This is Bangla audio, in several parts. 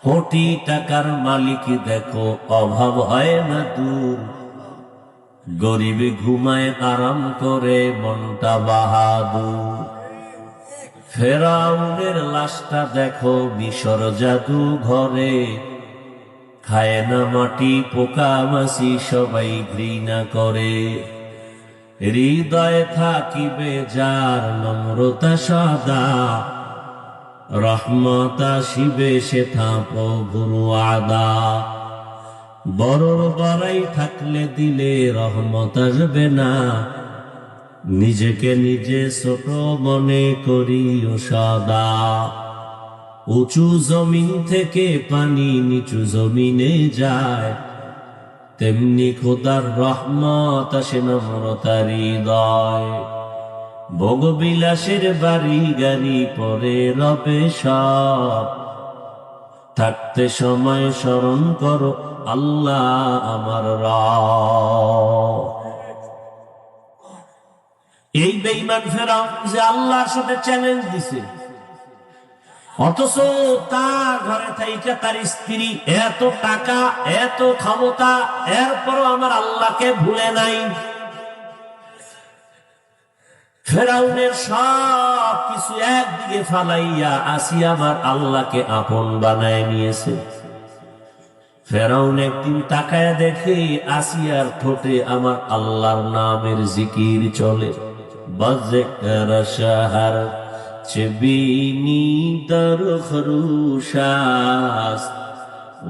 কোটি টাকার মালিক দেখো অভাব হয় না দূর, গরিবে ঘুমায় আরাম করে মনটা বাহাদুর। ফেরাউনের লাশটা দেখো মিশর জাদু ঘরে, খায় না মাটি পোকা মাছি সবাই ঘৃণা করে। হৃদয়ে থাকিবে যার নম্রতা সদা, রহমত আসিবে সেথা প্রভুর ওয়াদা। বড়র বড়াই থাকলে দিলে রহমত আসবে না, নিজেকে নিজে ছোট মনে করিও সদা। উঁচু জমিন থেকে পানি নিচু জমিনে যায়, তেমনি খোদার রহমত আসে নম্রতার হৃদয়। ভোগবিলাসের বাড়ি গাড়ি পরে রবে সব, থাকতে সময় স্মরণ করো আল্লাহ আমার রব। এই বেঈমান ফেরাউন যে আল্লাহর সাথে চ্যালেঞ্জ দিছে, অথচ তার ঘরে থাইকা তার স্ত্রী, এত টাকা এত ক্ষমতা, এরপরও আমার আল্লাহকে ভুলে নাই। ফেরাউনের সব কিছু একদিকে ফালাইয়া আসিয়া আমার আল্লাহকে আপন বানায় নিয়েছে। ফেরাউন একদিন তাকায় দেখে আসিয়ার ঠোঁটে আমার আল্লাহর নামের জিকির চলে। বাজেকার শাহর চেবিনি দর খরুশাস,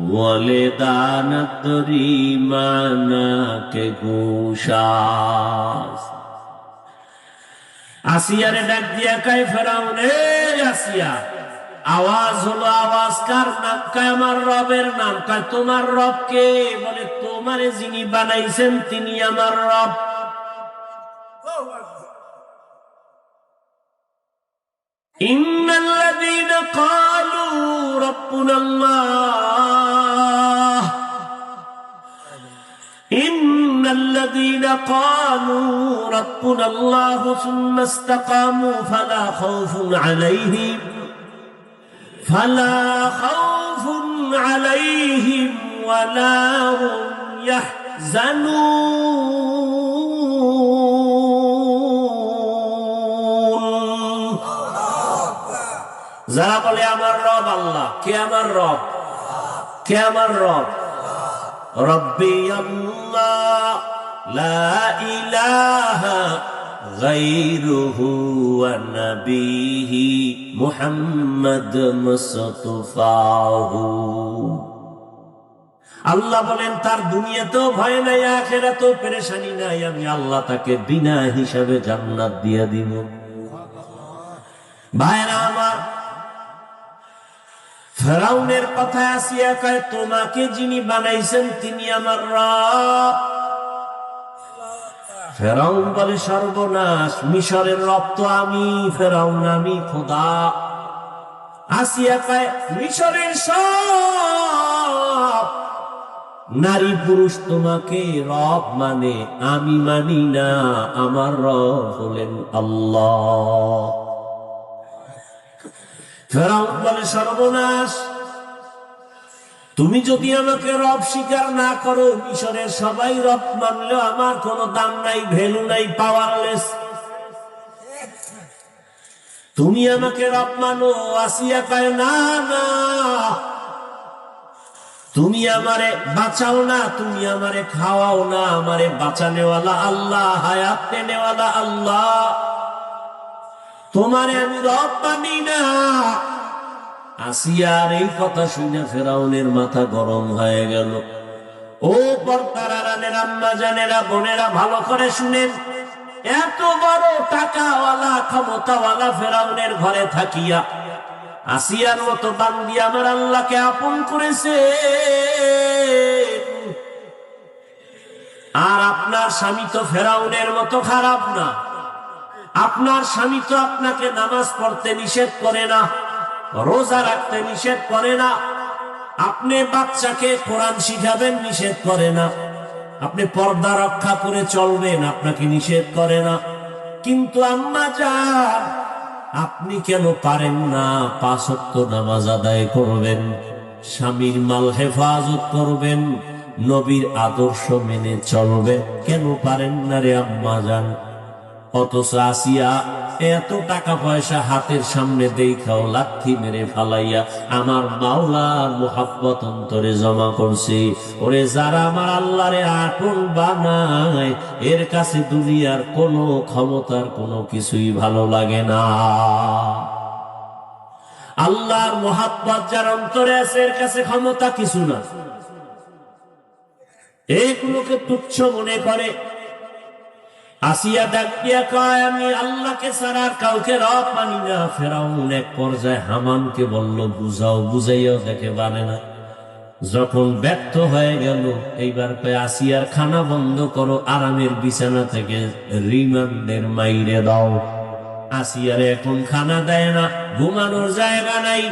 ওয়ালে দানত রিমানা কে গুশাস। আসিয়ারে ডাক দিয়া কয় ফেরাউন, আসিয়া, আওয়াজ হলো, আওয়াজ কার নাম? কয় আমার রবের নাম। কয় তোমার রব কে? বলে তোমারে যিনি বানাইছেন তিনি আমার রব। ইন্নাল্লাযীনা ক্বালু রাব্বুনাল্লাহ, ইন্নাল্লাযীনা ক্বালু রাব্বুনাল্লাহ সুম্মা ইসতাকামু ফালা খাউফুন আলাইহিম ওয়ালা হুম ইয়াহজানুন। যারা বলে আমার রব আল্লাহ, কে আমার রব? কে আমার রব? রব্বি আল্লাহ লা ইলাহা গায়রুহু ওয়া নবিহি মুহাম্মদ মুস্তাফাহু। আল্লাহ বলেন তার দুনিয়াতেও ভয় নাই, আখিরাতেও পেরেশানি নাই, আমি আল্লাহ তাকে বিনা হিসাবে জান্নাত দিয়ে দিব। ভাইরা আমার, ফেরাউনের কথায় আসিয়া কয় তোমাকে যিনি বানাইছেন তিনি আমার রব। ফেরাউন বলে সর্বনাশ, মিশরের রব তো আমি, ফেরাউন আমি খোদা। আসিয়া কয় মিশরের সব নারী পুরুষ তোমাকে রব মানে, আমি মানি না, আমার রব হলেন আল্লাহ। ফেরাউন বলে সর্বনাশ, তুমি যদি আমাকে রব স্বীকার না করো, মিশরের সবাই রব মানলেও আমার কোনো দাম নাই, ভ্যালু নাই, পাওয়ারলেস। তুমি আমাকে রব মানো। আসিয়া কয় না না, তুমি আমারে বাঁচাও না, তুমি আমারে খাওয়াও না, আমারে বাঁচানেওয়ালা আল্লাহ, হায়াত দেনেওয়ালা আল্লাহ, তোমারে আমি রব মানি না। আসিয়ার এই কথা শুনে ফেরাউনের মাথা গরম হয়ে গেল। ও পর্দার আড়ালের আম্মা জানেরা, বোনেরা, ভালো করে শুনেন, এত বড় টাকাওয়ালা ক্ষমতাওয়ালা ফেরাউনের ঘরে থাকিয়া আসিয়ার মতো বান্দি আমার আল্লাহকে আপন করেছে। আর আপনার স্বামী তো ফেরাউনের মতো খারাপ না। আপনার স্বামী তো আপনাকে নামাজ পড়তে নিষেধ করে না, রোজা রাখতে নিষেধ করে না, আপনি বাচ্চাকে কোরআন শিখাবেন নিষেধ করে না, আপনি পর্দা রক্ষা করে চলবেন আপনাকে নিষেধ করে না। কিন্তু আম্মা জান, আপনি কেন পারেন না 5 ওয়াক্ত নামাজ আদায় করবেন? স্বামীর মাল হেফাজত করবেন, নবীর আদর্শ মেনে চলবেন। কেন পারেন না রে আম্মা জান? অথচ আসিয়া এত টাকা পয়সা হাতের সামনে দেখাও লাথি মেরে ফালাইয়া আমার মাওলার মুহাব্বত অন্তরে জমা করছে। ওরে যারা আমার আল্লাহরে আপন বানায়, এর কাছে দুনিয়ার কোনো ক্ষমতার কোনো কিছুই ভালো লাগে না। আল্লাহর মুহাব্বত যার অন্তরে আছে, এর কাছে ক্ষমতা কিছু না। এইগুলোকে তুচ্ছ মনে করে। আসিয়া ডাক দিয়া কয়, আমি আল্লাহকে ছাড়া আর কাউকে রব মানি না। ফেরাউন এক পর্যায়ে হামানকে বলল, বুঝাও। বুঝাইয়াও দেখে মানে না। যখন ব্যর্থ হয়ে গেল, এইবার কয়, আসিয়ার খানা বন্ধ করো, আরামের বিছানা থেকে রিমান্ডের মাইরে দাও। আসিয়ার এখন খানা দেয় না, ঘুমানোর জায়গা নাই।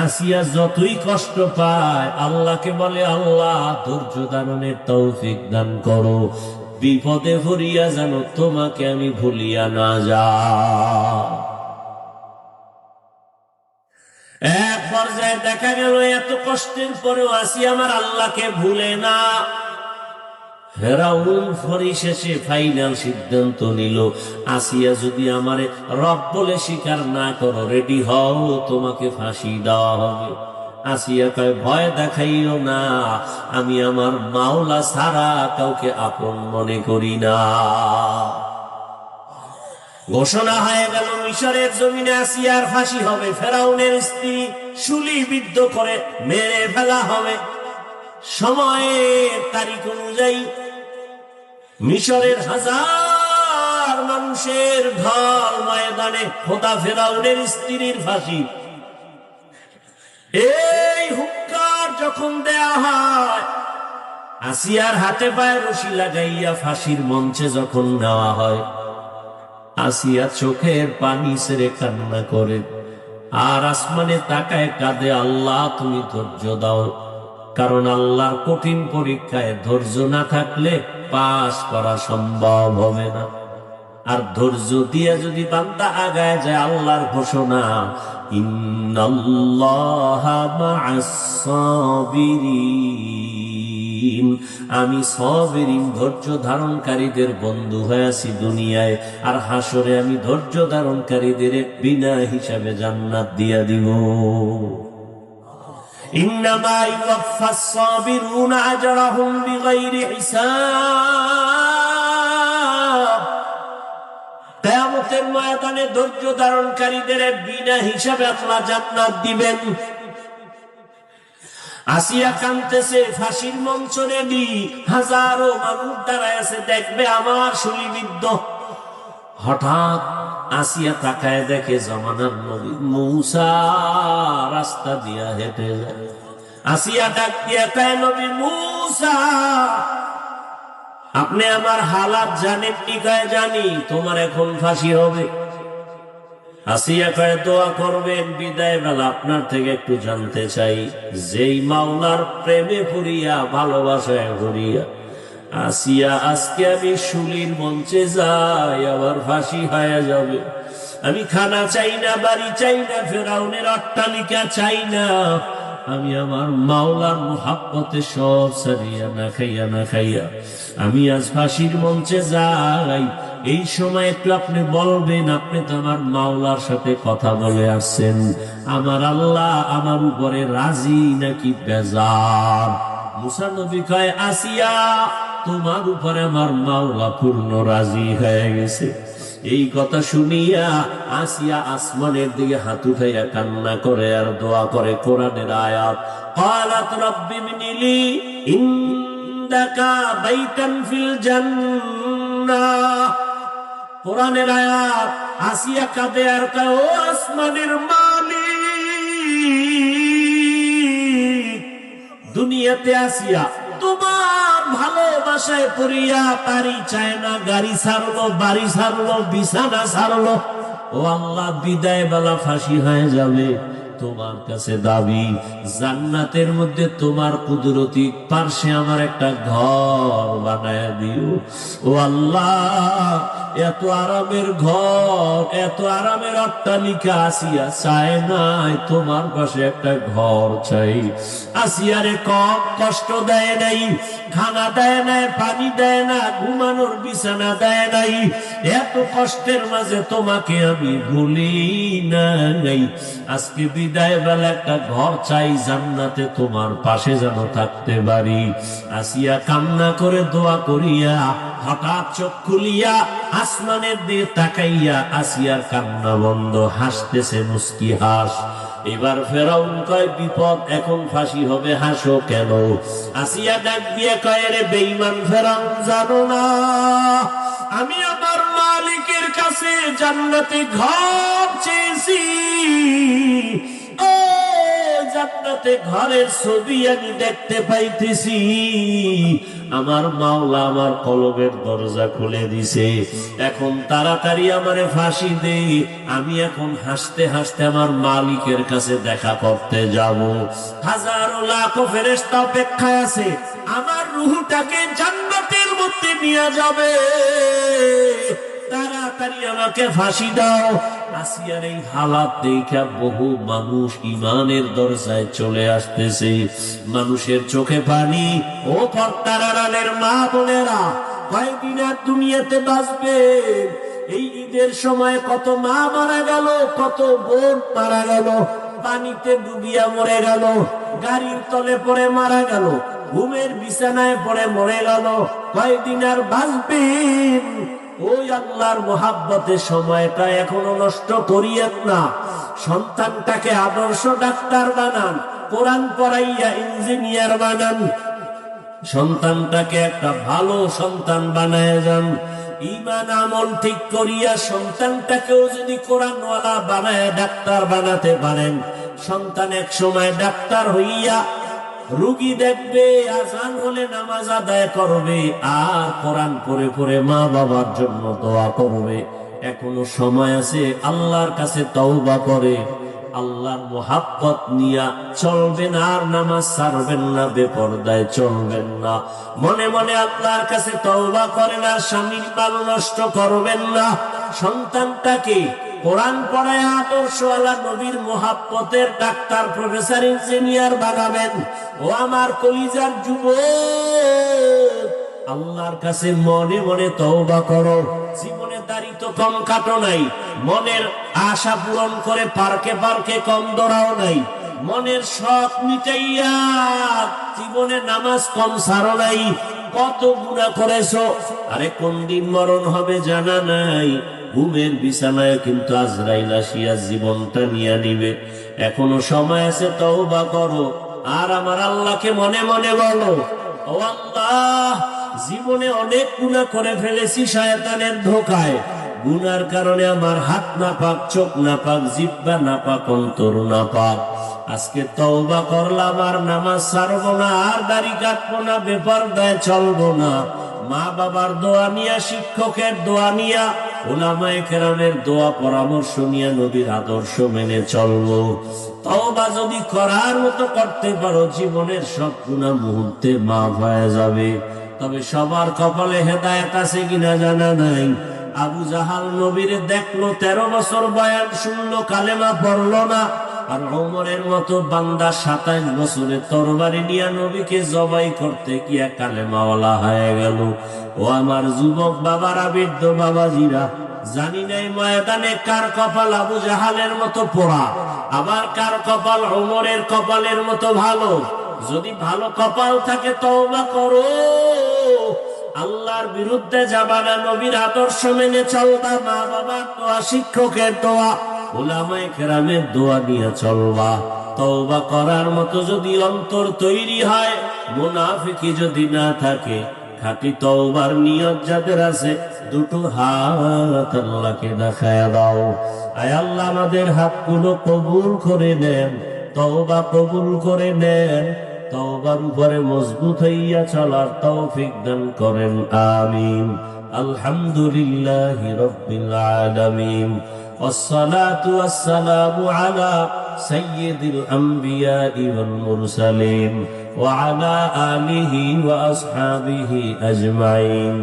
আসিয়া যতই কষ্ট পায়, আল্লাহকে বলে, আল্লাহ ধৈর্য ধারণের তৌফিক দান করো, বিপদে ভরিয়া যেন তোমাকে আমি ভুলিয়া না যা। এক পর্যায়ে দেখা গেল এত কষ্টের পরেও আসিয়া আমার আল্লাহকে ভুলে না। ফেরাউন পরিশেষে ফাইনাল সিদ্ধান্ত নিল, আসিয়া যদি আমারে রব বলে স্বীকার না করো, রেডি হও, তোমাকে ফাঁসি দেওয়া হবে। আসিয়া কয়, ভয় দেখাইও না, আমি আমার মাওলা ছাড়া কাউকে আপন মনে করি না। ঘোষণা হয়ে গেল, মিশরের জমিনে আসিয়ার ফাঁসি হবে। ফেরাউনের স্ত্রী শুলিবিদ্ধ করে মেরে ফেলা হবে। সময়ের তারিখ অনুযায়ী মিশরের হাজার মানুষের ঢল ময়দানে খোদা ফেরাউনের স্ত্রীর ফাঁসি। এই হুঙ্কার যখন দেয়া হয়, আসিয়ার হাতে পায়ে রশি লাগাইয়া ফাঁসির মঞ্চে যখন নেওয়া হয়, আসিয়া চোখের পানি ছেড়ে কান্না করে আর আসমানে তাকায় কাঁদে, আল্লাহ তুমি ধৈর্য দাও। কারণ আল্লাহর কঠিন পরীক্ষায় ধৈর্য না থাকলে পাস করা সম্ভব হবে না। আর ধৈর্য দিয়ে যদি বান্দা আগায় যায়, আল্লাহর ঘোষণা, ইন্নাল্লাহা মা'আস সাবিরিন, আমি সাবিরিন ধৈর্য ধারণকারীদের বন্ধু হয়ে আছি দুনিয়ায়, আর হাসরে আমি ধৈর্য ধারণকারীদের বিনা হিসাবে জান্নাত দিয়া দিব। ইন্নামা ইউওয়াফাস সাবিরুনা আজরাহুম বিগাইরি হিসাব, কিয়ামতের ময়দানে ধৈর্য ধারণকারীদের বিনা হিসাবে আল্লাহ জান্নাত দিবেন। আসিয়া কাঁদতেছে, ফাঁসির মঞ্চ রেডি, হাজারো মানুষ দাঁড়ায় আছে, দেখবে আমার শুলিবিদ্ধ। হঠাৎ আসিয়া তাকায় দেখে জমানার নবী মূসা রাস্তা দিয়া হেঁটে যায়। আসিয়া ডাক দিয়া কয়, নবী মূসা, আপনি আমার হালাত জানেন? কয়, জানি। তোমার এখন ফাঁসি হবে। আসিয়া কয়, দোয়া করবেন। বিদায় বেলা আপনার থেকে একটু জানতে চাই, যেই মাওলার প্রেমে পড়িয়া ভালোবাসায় ভরিয়া আসিয়া আজকে আমি শুলির মঞ্চে যাই, আবার ফাঁসি হয়ে যাবে। আমি খানা চাই না, বাড়ি চাই না, ফেরাউনের অট্টালিকা চাই না। আমি আমার মাওলার মুহাব্বতে সব ছাড়িয়া না খাইয়া আমি আজ ফাঁসির মঞ্চে যাই। এই সময় একটু আপনি বলবেন, আপনি তো আমার মাওলার সাথে কথা বলে আসছেন, আমার আল্লাহ আমার উপরে রাজি নাকি বেজার? মুসা নবী কয়, আসিয়া, তোমার উপরে আমার মাওলা পূর্ণ রাজি হয়ে গেছে। এই কথা শুনিয়া আসিয়া আসমানের দিকে হাত উঠাইয়া কান্না করে আর দোয়া করে। কোরআনের আয়াত, ক্বালাত রাব্বি ইবনিলি ইনদাকা বাইতান ফিল জান্নাহ। কোরআনের আয়াত। আসিয়া কাঁদে আর কয়, ও আসমানের মালিক, দুনিয়াতে আসিয়া তোমার ভালোবাসায় পড়িয়া বাড়ি চায় না, গাড়ি ছাড়লো, বাড়ি ছাড়লো, বিছানা ছাড়লো। ও আল্লাহ, বিদায় বেলা ফাঁসি হয়ে যাবে, তোমার কাছে দাবি, জান্নাতের মধ্যে তোমার কুদরতি পার্শ্বে আমার একটা ঘর বানায় দিও। ও আল্লাহ, এত আরামের ঘর, এত আরামের অট্টালিকা আসিয়া চায় নাই, তোমার পাশে একটা ঘর চাই। আসিয়ারে কম কষ্ট দেয় নাই, খানা দেয় নাই, পানি দেয় না, ঘুমানোর বিছানা দেয় নাই। এত কষ্টের মাঝে তোমাকে আমি ভুলি নাই। আজকে বিদায় বেলা একটা ঘর চাই জান্নাতে, তোমার পাশে যেন থাকতে পারি। আসিয়া কান্না করে দোয়া করিয়া হঠাৎ চোখ খুলিয়া আসমানের দিকে তাকাইয়া আসিয়ার কান্না বন্ধ, হাসতেছে মুস্কি হাস। এবার ফেরাউন কয় বিপদ, এখন ফাঁসি হবে, হাসো কেন? আসিয়া ডাক দিয়ে কয়, রে বেঈমান ফেরাউন, জানো না আমি আমার মালিকের কাছে জান্নাতে ঘর চেয়েছি, ও জান্নাতে ঘরের ছবি আমি দেখতে পাইতেছি। আমার মাওলা আমার কলবের দরজা খুলে দিছে, এখন তাড়াতাড়ি আমারে ফাঁসি দে, আমি এখন হাসতে হাসতে আমার মালিকের কাছে দেখা করতে যাব। হাজারো লাখো ফেরেশতা অপেক্ষায় আছে, আমার রূহটাকে জান্নাতের মধ্যে নিয়ে যাবে, তাড়াতাড়ি আমাকে ফাঁসি দাও। আসিয়ার এই হালাত দেখা বহু মানুষ ইমানের দরজায় চলে আসতেছে, মানুষের চোখে পানি। ও পর্দার আড়ালের মা বোনেরা, কয়েকদিন আর দুনিয়াতে বাঁচবে। এই ঈদের সময় কত মা মারা গেল, কত বোন মারা গেল, পানিতে ডুবিয়া মরে গেল, গাড়ির তলে পড়ে মারা গেল, ঘুমের বিছানায় পড়ে মরে গেল। কয়েকদিন আর বাঁচবেন? ওই আল্লাহর মোহাব্বতের সময়টা এখনো নষ্ট করিয়েন না। সন্তানটাকে আদর্শ ডাক্তার বানান, কোরআন পড়াইয়া ইঞ্জিনিয়ার বানান, সন্তানটাকে একটা ভালো সন্তান বানায় যান। ঈমান আমল ঠিক করিয়া সন্তানটাকেও যদি কোরআনওয়ালা বানায় ডাক্তার বানাতে পারেন, সন্তান এক সময় ডাক্তার হইয়া রুগী দেখবে, আজান হলে নামাজ আদায় করবে, আর কোরআন পড়ে পড়ে মা বাবার জন্য দোয়া করবে। এখনো সময় আছে, আল্লাহর কাছে তওবা করে আল্লাহর মোহাব্বত নিয়া চলবেন, আর নামাজ ছাড়বেন না, বেপরদায় চলবেন না। মনে মনে আল্লাহর কাছে তওবা করেন, আর স্বামীর মাল নষ্ট করবেন না। সন্তানটাকে কোরআন পড়ায় আদর্শওয়ালা নবীর মোহাব্বতের ডাক্তার, প্রফেসর, ইঞ্জিনিয়ার বানাবেন। ও আমার কলিজার যুবক, আল্লাহর কাছে মনে মনে তওবা করো। জীবনে দাড়ি তো কম কাটো নাই, মনের আশা পূরণ করে পার্কে পার্কে কম দৌড়াও নাই, মনের শখ মিটাইয়া জীবনে নামাজ কম ছাড়ো নাই। কত গুনাহ করেছো, আরে কোন দিন মরণ হবে জানা নাই। ঘুমের বিছানায় কিন্তু আজরাইল আসিয়া জীবনটা নিয়ে নিবে। এখনো সময় আছে, তওবা করো, আর আমার আল্লাহকে মনে মনে বলো, ও আল্লাহ, জীবনে অনেক গুনাহ করে ফেলেছি শয়তানের ধোকায়। গুনার কারণে আমার হাত নাপাক, চোখ নাপাক, জিহ্বা নাপাক, অন্তর নাপাক। আজকে তওবা করলাম, আর নামাজ ছাড়বো না, আর দাড়ি কাটবো না, বেপরদায় চলবো না। মা বাবার দোয়া নিয়া, শিক্ষকের দোয়া নিয়া, উলামায়ে কেরামের দোয়া পরামর্শ নিয়ে নবীর আদর্শ মেনে চলবো। তওবা যদি করার মতো করতে পারো, জীবনের সব গুনাহ মুহূর্তে মাফ হয়ে যাবে। তবে সবার কপালে হেদায়েত আছে কিনা জানা নাই। আবু জাহাল নবীরে দেখলো, 13 বছর বয়ান শুনলো, কালেমা পড়লো না। আর ওমরের মতো বান্দা 27 বছরে তরবারি নিয়ে নবীকে জবাই করতে গিয়া কালেমাওয়ালা হয়ে গেল। ও আমার যুবক বাবারা, বৃদ্ধ বাবাজিরা, জানি নাই ময়দানে কার কপাল আবু জাহালের মতো পোড়া, আবার কার কপাল ওমরের কপালের মতো ভালো। যদি ভালো কপাল থাকে তওবা করো, আল্লাহর বিরুদ্ধে যাবা না, নবীর আদর্শ মেনে চলবা, মা বাবার দোয়া, শিক্ষকের দোয়া, উলামায়ে কেরামের দোয়া নিয়ে চলবা। তওবা করার মতো যদি অন্তর তৈরি হয়, মুনাফিকি যদি না থাকে, খাঁটি তওবার নিয়ত যাদের আছে, দুটো হাত আল্লাহকে দেখায়া দাও। আয় আল্লাহ, আমাদের হাতগুলো কবুল করে নেন, তওবা কবুল করে নেন, তওবার উপরে মজবুত হইয়া চলার তৌফিক দান করেন, আমিন। আলহামদুলিল্লাহি রাব্বিল আলামিন, ওয়াসসালাতু ওয়াসসালামু আলা সাইয়্যিদিল আম্বিয়া ওয়াল মুরসালিন ওয়া আলা আলিহি ওয়া আসহাবিহি আজমাইন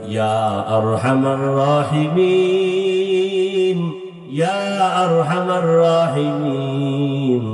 ইয়া আরহামার রাহিমিন ইয়া আরহামার রাহিমিন।